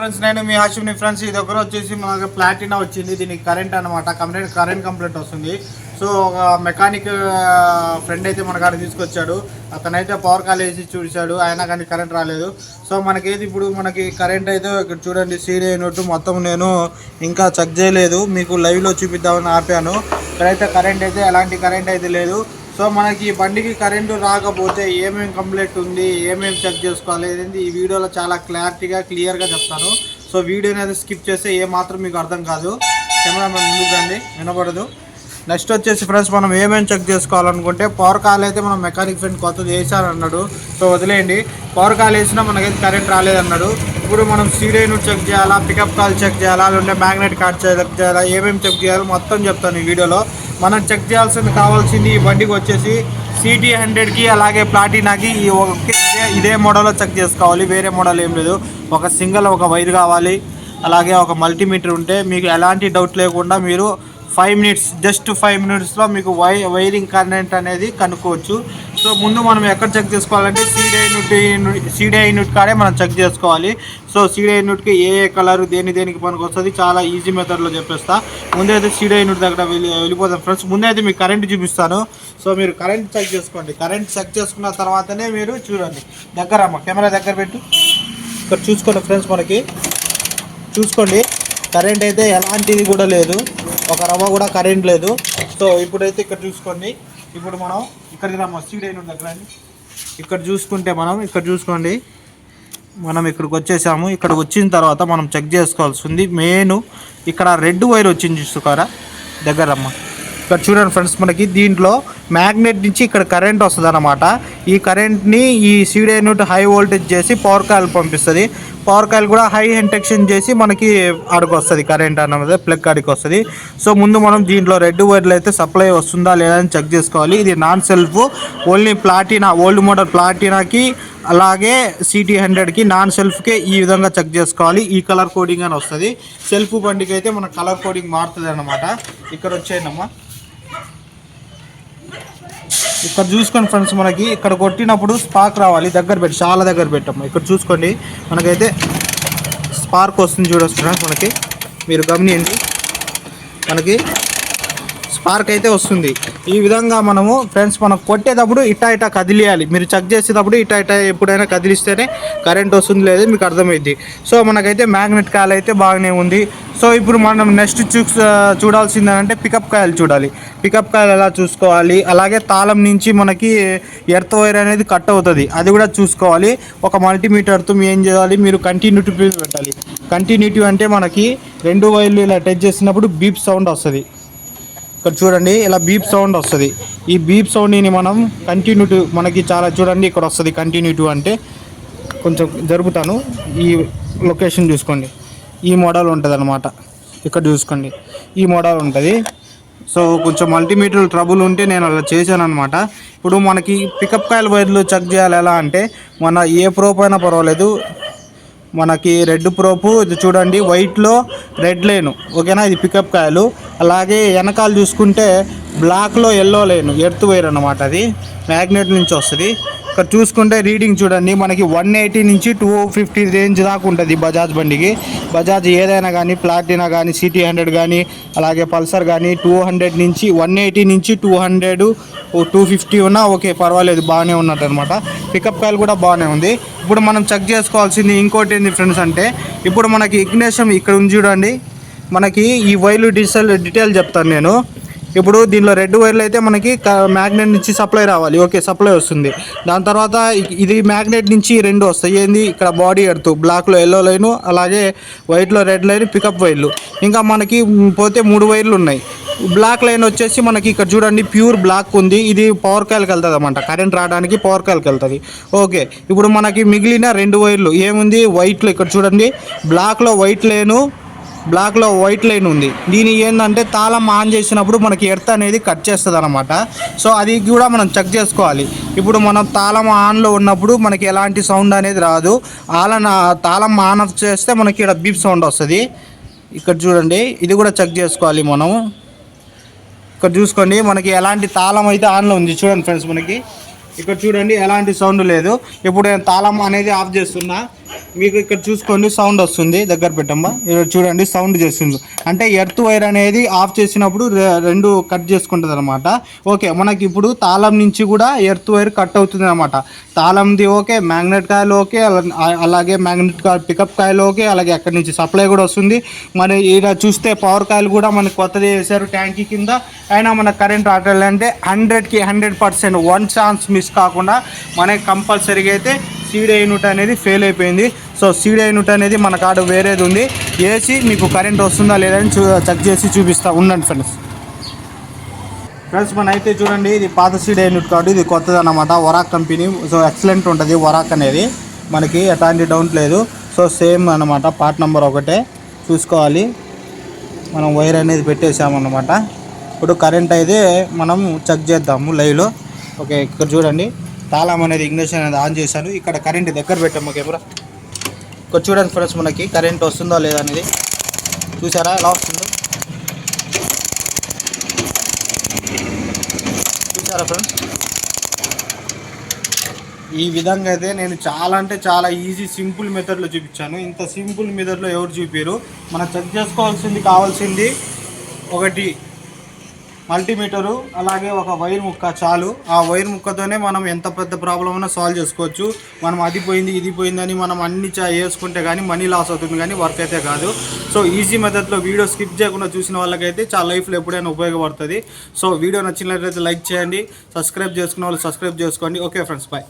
Friends నేను మీ హాషిమ్ని friends ఇది ఒకరు వచ్చేసి మనకు ప్లాటినా వచ్చింది. దీనికి కరెంట్ అనమాట కరెంట్ కంప్లీట్ వస్తుంది. సో ఒక మెకానిక్ ఫ్రెండ్ అయితే మన కాడ తీసుకొచ్చాడు. అతనైతే పవర్ కాల్ వేసి చూశాడు, అయినా కానీ కరెంట్ రాలేదు. సో మనకేది ఇప్పుడు మనకి కరెంట్ అయితే ఇక్కడ చూడండి సీడ్ అయినట్టు మొత్తం నేను ఇంకా చెక్ చేయలేదు, మీకు లైవ్లో చూపిద్దామని ఆపాను. ఇక్కడైతే కరెంట్ అయితే ఎలాంటి కరెంట్ అయితే లేదు. సో మనకి ఈ బండికి కరెంటు రాకపోతే ఏమేమి కంప్లైంట్ ఉంది, ఏమేమి చెక్ చేసుకోవాలి అనేది ఈ వీడియోలో చాలా క్లియర్గా చెప్తాను. సో వీడియోని అయితే స్కిప్ చేస్తే ఏమాత్రం మీకు అర్థం కాదు. కెమెరామెన్ ముందుకు రండి, వినపడదు. నెక్స్ట్ వచ్చేసి ఫ్రెండ్స్ మనం ఏమేమి చెక్ చేసుకోవాలనుకుంటే పవర్ కాల్ అయితే మనం మెకానిక్ ఫ్రెండ్ కొత్తది వేసారన్నాడు. సో వదిలేయండి, పవర్ కాల్ వేసినా మనకైతే కరెంట్ రాలేదన్నాడు. ఇప్పుడు మనం సీరియల్ చెక్ చేయాలా, పికప్ కాల్ చెక్ చేయాలా, లేదంటే మ్యాగ్నెట్ కార్డ్ చెక్ చేయాలా, ఏమేమి చెక్ చేయాలో మొత్తం చెప్తాను ఈ వీడియోలో. మనం చెక్ చేయాల్సింది కావాల్సింది ఈ బండికి వచ్చేసి CT100కి అలాగే ప్లాటినాకి ఇదే మోడల్లో చెక్ చేసుకోవాలి. వేరే మోడల్ ఏం లేదు. ఒక సింగిల్ ఒక వైర్ కావాలి, అలాగే ఒక మల్టీమీటర్ ఉంటే మీకు ఎలాంటి డౌట్ లేకుండా మీరు 5 మినిట్స్ జస్ట్ 5 మినిట్స్లో మీకు వైరింగ్ కరెంట్ అనేది కనుక్కోవచ్చు. సో ముందు మనం ఎక్కడ చెక్ చేసుకోవాలంటే CDI యూనిట్ కాడే మనం చెక్ చేసుకోవాలి. సో CDI యూనిట్కి ఏ కలర్ దేనికి పనికి వస్తుంది చాలా ఈజీ మెథడ్లో చెప్పేస్తా. ముందైతే CDI యూనిట్ దగ్గర వెళ్ళిపోతాం ఫ్రెండ్స్. ముందైతే మీకు కరెంట్ చూపిస్తాను. సో మీరు కరెంట్ చెక్ చేసుకోండి. కరెంట్ చెక్ చేసుకున్న తర్వాతనే మీరు చూడండి. దగ్గర అమ్మ కెమెరా దగ్గర పెట్టు, ఇక్కడ చూసుకోండి ఫ్రెండ్స్. మనకి చూసుకోండి కరెంట్ అయితే ఎలాంటిది కూడా లేదు, ఒక రవ్వ కూడా కరెంట్ లేదు. సో ఇప్పుడైతే ఇక్కడ చూసుకోండి. ఇప్పుడు మనం ఇక్కడికి రమ్మ CDI యూనిట్ దగ్గర ఇక్కడ చూసుకుంటే ఇక్కడ చూసుకోండి, మనం ఇక్కడికి వచ్చేసాము. ఇక్కడికి వచ్చిన తర్వాత మనం చెక్ చేసుకోవాల్సి ఉంది. మెయిన్ ఇక్కడ రెడ్ వైర్ వచ్చింది చూసుకోరా, దగ్గర రమ్మ. ఇక్కడ చూడండి ఫ్రెండ్స్, మనకి దీంట్లో మ్యాగ్నెట్ నుంచి ఇక్కడ కరెంట్ వస్తుంది అన్నమాట. ఈ కరెంట్ని ఈ CDI యూనిట్ హై వోల్టేజ్ చేసి పవర్ కాయిల్ పంపిస్తుంది. పవర్ కాయిల్ కూడా హై ఇండక్షన్ చేసి మనకి ఆడికి వస్తుంది కరెంట్ అన్నది, ప్లగ్ ఆడికి వస్తుంది. సో ముందు మనం దీంట్లో రెడ్ వైర్లు అయితే సప్లై వస్తుందా లేదా అని చెక్ చేసుకోవాలి. ఇది non self, only Platina old model ప్లాటినాకి అలాగే CT100కి నాన్ సెల్ఫ్కే ఈ విధంగా చెక్ చేసుకోవాలి. ఈ కలర్ కోడింగ్ అని వస్తుంది. సెల్ఫ్ బండికి అయితే మన కలర్ కోడింగ్ మారుతుంది అన్నమాట. ఇక్కడ వచ్చేయండమ్మా, ఇక్కడ చూసుకోండి ఫ్రెండ్స్. మనకి ఇక్కడ కొట్టినప్పుడు స్పార్క్ రావాలి, దగ్గర పెట్టి చాలా దగ్గర పెట్టాము. ఇక్కడ చూసుకోండి మనకైతే స్పార్క్ వస్తుంది చూడొచ్చు ఫ్రెండ్స్. మనకి మీరు గమనించండి, మనకి స్పార్క్ అయితే వస్తుంది. ఈ విధంగా మనము ఫ్రెండ్స్ మనం కొట్టేటప్పుడు ఇటా కదిలియాలి. మీరు చెక్ చేసేటప్పుడు ఇటా ఎప్పుడైనా కదిలిస్తేనే కరెంట్ వస్తుంది, లేదు మీకు అర్థమైంది. సో మనకైతే మ్యాగ్నెట్ కాయిల్ అయితే బాగానే ఉంది. సో ఇప్పుడు మనం నెక్స్ట్ చూడాల్సిందంటే పికప్ కాయిల్ చూడాలి. పికప్ కాయిల్ ఎలా చూసుకోవాలి, అలాగే తాళం నుంచి మనకి ఎర్త్ వైర్ అనేది కట్ అవుతుంది, అది కూడా చూసుకోవాలి. ఒక మల్టీమీటర్తో ఏం చేయాలి, మీరు కంటిన్యూటీ పెట్టాలి. కంటిన్యూటీ అంటే మనకి 2 వైర్లు ఇలా టచ్ చేసినప్పుడు బీప్ సౌండ్ వస్తుంది. ఇక్కడ చూడండి ఇలా బీప్ సౌండ్ వస్తుంది. ఈ బీప్ సౌండ్ని మనం కంటిన్యూటీ మనకి చాలా చూడండి ఇక్కడ వస్తుంది. కంటిన్యూటీ అంటే కొంచెం జరుపుతాను, ఈ లొకేషన్ చూసుకోండి. ఈ మోడల్ ఉంటుంది అన్నమాట. ఇక్కడ చూసుకోండి ఈ మోడల్ ఉంటుంది. సో కొంచెం మల్టీమీటర్ ట్రబుల్ ఉంటే నేను అలా చేశాను అనమాట. ఇప్పుడు మనకి పికప్ కాయిల్ వైర్లు చెక్ చేయాలి ఎలా అంటే, మన ఏ ప్రోప్ అయినా పర్వాలేదు. మనకి రెడ్ ప్రోపు ఇది చూడండి, వైట్లో రెడ్ లైను, ఓకేనా, ఇది పికప్ కాయలు. అలాగే వెనకాల చూసుకుంటే బ్లాక్లో ఎల్లో లైను ఎర్త్ వైర్ అన్నమాట, అది మ్యాగ్నెట్ నుంచి వస్తుంది. ఇక్కడ చూసుకుంటే రీడింగ్ చూడండి, మనకి 180 నుంచి 250 రేంజ్ దాకా ఉంటుంది బజాజ్ బండికి. బజాజ్ ఏదైనా కానీ, ప్లాటినా కానీ, CT100 కానీ, అలాగే పల్సర్ కానీ 200 నుంచి 180 నుంచి 200 250 ఉన్నా ఓకే పర్వాలేదు, బాగానే ఉన్నట్టు అనమాట. పికప్ కాయిల్ కూడా బాగానే ఉంది. ఇప్పుడు మనం చెక్ చేసుకోవాల్సింది ఇంకోటి ఏంది ఫ్రెండ్స్ అంటే, ఇప్పుడు మనకి ఇగ్నిషన్ ఇక్కడ ఉంది చూడండి. మనకి ఈ వైర్లు డీటెయిల్ చెప్తాను నేను. ఇప్పుడు దీనిలో రెడ్ వైర్లు అయితే మనకి మ్యాగ్నెట్ నుంచి సప్లై రావాలి, ఓకే సప్లై వస్తుంది. దాని తర్వాత ఇది మ్యాగ్నెట్ నుంచి 2 వస్తాయి. ఏంది ఇక్కడ బాడీ ఎడుతూ బ్లాక్లో ఎల్లో లైను, అలాగే వైట్లో రెడ్ లైన్ పికప్ వైర్లు. ఇంకా మనకి పోతే 3 వైర్లు ఉన్నాయి. బ్లాక్ లైన్ వచ్చేసి మనకి ఇక్కడ చూడండి ప్యూర్ బ్లాక్ ఉంది, ఇది పవర్ కాయిల్కి వెళ్తుంది అన్నమాట. కరెంట్ రావడానికి పవర్ కాయిల్కి వెళ్తుంది, ఓకే. ఇప్పుడు మనకి మిగిలిన 2 వైర్లు ఏముంది, వైట్లో ఇక్కడ చూడండి బ్లాక్లో వైట్ లైన్ ఉంది. దీని ఏంటంటే తాళం ఆన్ చేసినప్పుడు మనకి ఎర్త్ అనేది కట్ చేస్తుంది అనమాట. సో అది కూడా మనం చెక్ చేసుకోవాలి. ఇప్పుడు మనం తాళం ఆన్లో ఉన్నప్పుడు మనకి ఎలాంటి సౌండ్ అనేది రాదు. తాళం ఆన్ ఆఫ్ చేస్తే మనకి ఇక్కడ బీప్ సౌండ్ వస్తుంది. ఇక్కడ చూడండి ఇది కూడా చెక్ చేసుకోవాలి మనం. ఇక్కడ చూసుకోండి మనకి ఎలాంటి తాళం అయితే ఆన్లో ఉంది చూడండి ఫ్రెండ్స్. మనకి ఇక్కడ చూడండి ఎలాంటి సౌండ్ లేదు. ఇప్పుడు నేను తాళం అనేది ఆఫ్ చేస్తున్నా. మీకు ఇక్కడ చూసుకోండి సౌండ్ వస్తుంది, దగ్గర పెట్టమ్మా. ఇక్కడ చూడండి సౌండ్ చేస్తుంది, అంటే ఎర్త్ వైర్ అనేది ఆఫ్ చేసినప్పుడు రెండు కట్ చేసుకుంటుంది అనమాట. ఓకే, మనకి ఇప్పుడు తాళం నుంచి కూడా ఎర్త్ వైర్ కట్ అవుతుంది అనమాట. తాళంది ఓకే, మ్యాగ్నెట్ కాయలు ఓకే, అలాగే మ్యాగ్నెట్ కాయలు పికప్ కాయలు ఓకే, అలాగే అక్కడి నుంచి సప్లై కూడా వస్తుంది. మరి ఇక్కడ చూస్తే పవర్ కాయలు కూడా మనకి కొత్తది వేసారు ట్యాంకీ కింద. అయినా మన కరెంట్ రావాలంటే 100కి 100% 1 ఛాన్స్ మిస్ కాకుండా మనకి కంపల్సరీగా అయితే సీడీ యూనిట్ అనేది ఫెయిల్ అయిపోయింది. సో సీడీ యూనిట్ అనేది మన కాడ వేరేది ఉంది, వేసి మీకు కరెంట్ వస్తుందా లేదని చెక్ చేసి చూపిస్తా ఉండండి ఫ్రెండ్స్. మన అయితే చూడండి, ఇది పాత సీడీ యూనిట్ కార్డు, ఇది కొత్తది అన్నమాట, వరాక్ కంపెనీ. సో ఎక్సలెంట్ ఉంటుంది వరాక్ అనేది, మనకి ఎలాంటి డౌట్ లేదు. సో సేమ్ అన్నమాట, పార్ట్ నెంబర్ ఒకటే చూసుకోవాలి. మనం వైర్ అనేది పెట్టేసామన్నమాట. ఇప్పుడు కరెంట్ అయితే మనం చెక్ చేద్దాము లైవ్లో. ఓకే, ఇక్కడ చూడండి తాళం అనేది ఇగ్నిషన్ అనేది ఆన్ చేశాను. ఇక్కడ కరెంట్ దగ్గర పెట్టాము కెమెరా. ఇక్కడ చూడండి ఫ్రెండ్స్, మనకి కరెంట్ వస్తుందో లేదా అనేది చూసారా ఎలా వస్తుందో, చూసారా ఫ్రెండ్స్. ఈ విధంగా అయితే నేను చాలా అంటే చాలా ఈజీ సింపుల్ మెథడ్లో చూపించాను. ఇంత సింపుల్ మెథడ్లో ఎవరు చూపారు. మనం చెక్ చేసుకోవాల్సింది కావాల్సింది ఒకటి మల్టీమీటరు, అలాగే ఒక వైర్ ముక్క చాలు. ఆ వైర్ ముక్కతోనే మనం ఎంత పెద్ద ప్రాబ్లం అయినా సాల్వ్ చేసుకోవచ్చు. మనం అది పోయింది ఇది పోయిందని మనం అన్ని వేసుకుంటే కానీ మనీ లాస్ అవుతుంది, కానీ వర్క్ అయితే కాదు. సో ఈజీ మెథడ్లో వీడియో స్కిప్ చేయకుండా చూసిన వాళ్ళకైతే చాలా లైఫ్లో ఎప్పుడైనా ఉపయోగపడుతుంది. సో వీడియో నచ్చినట్లయితే లైక్ చేయండి, సబ్స్క్రైబ్ చేసుకున్న వాళ్ళు సబ్స్క్రైబ్ చేసుకోండి. Okay friends, bye.